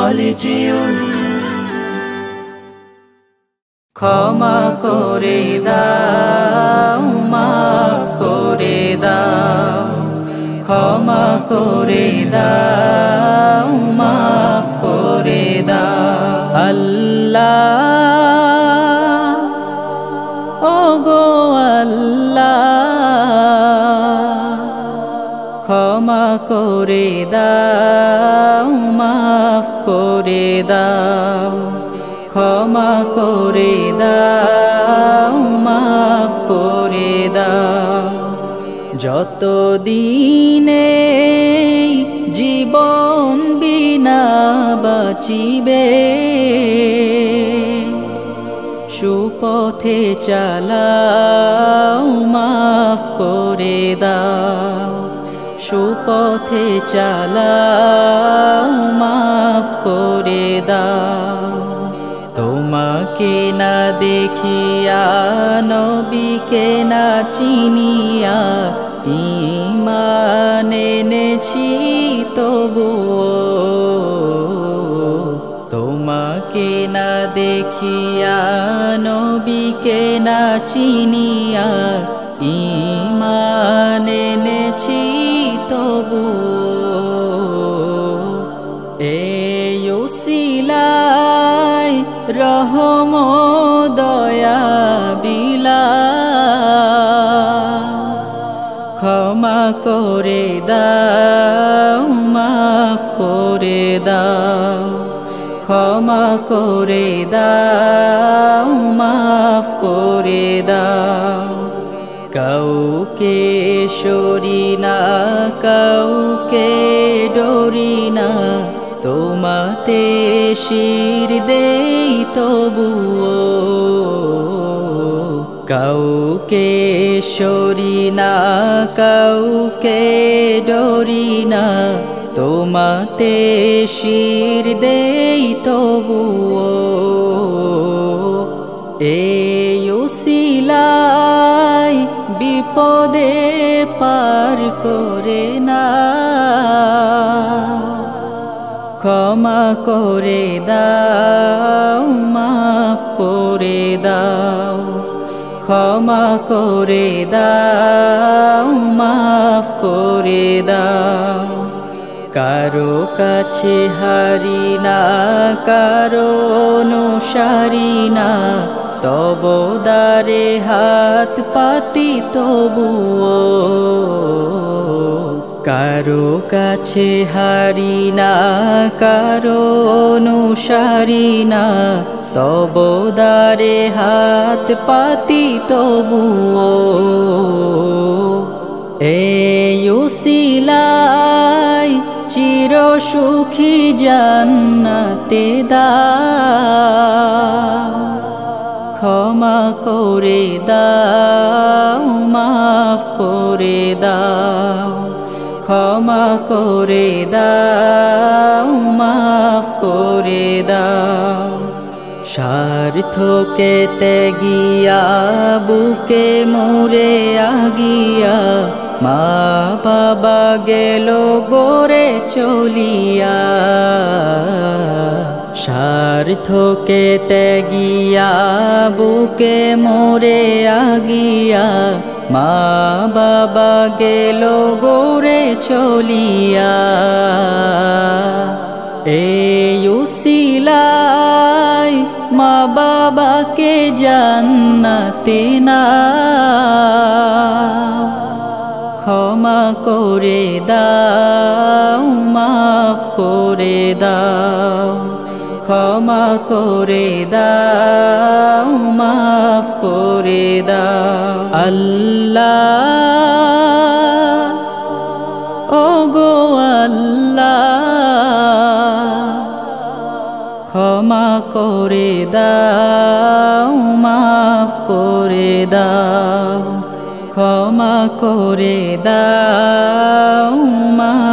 কলেজিয়ম। ক্ষমা করে দাও, মাফ করে দাও, ক্ষমা করে দাও, মাফ করে দাও। আল্লাহ, ওগো আল্লাহ, ক্ষমা করে দাও, মাফ করে দাও, ক্ষমা করে দাও, মাফ করে দাও। যত দিনে জীবন বিনা বাঁচিবে, সুপথে চালাও, মাফ করে দাও, সুপথে চালাও, মাফ করে দাও। তোমাকে না দেখিয়া, নবীকে না চিনিয়া, ঈমান এনেছি তবুও। তোমাকে না দেখিয়া, নবীকে না চিনিয়া, ঈমান এনেছি তবুও। এই উসিলায় রহম দয়া বিলাও, ক্ষমা করে দাও, মাফ করে দাও, ক্ষমা করে দাও, মাফ করে দাও। কাউকে সরি না, কাউকে ডরি না, তোমাতে শির দেই তবুও। কাউকে সরি না, কাউকে ডরি না, তোমাতে শির দেই তবুও। এই উসিলায় বিপদে পার করে না, ক্ষমা করে দাও, মাফ করে দাও, ক্ষমা করে দাও, মাফ করে দাও। কারো কাছে হারি না, কারো অনুসারী না, তব দ্বারে হাত পাতি তবুও। কারো কাছে হারি না, কারো অনুসারী না, তব দ্বারে হাত পাতি তবুও। এই উসিলায় চির সুখী জান্নাতে দাও, ক্ষমা করে দাও, মাফ করে দাও, ক্ষমা করে দাও, মাফ করে দাও। স্বার্থকে ত্যাগিয়া, বুকে মরে আগিয়া, মা বাবা গেল গড়ে চলিয়া। স্বার্থকে ত্যাগিয়া, বুকে মরে আগিয়া, মা বাবা গেল গড়ে চলিয়া। এই উসিলায় মা বাবাকে জান্নাতে নাও, ক্ষমা করে দাও, মাফ করে দাও, ক্ষমা করে দাও, মাফ করে দাও। আল্লাহ, ওগো আল্লাহ, ক্ষমা করে দাও, মাফ করে দাও, ক্ষমা করে দাও, মাফ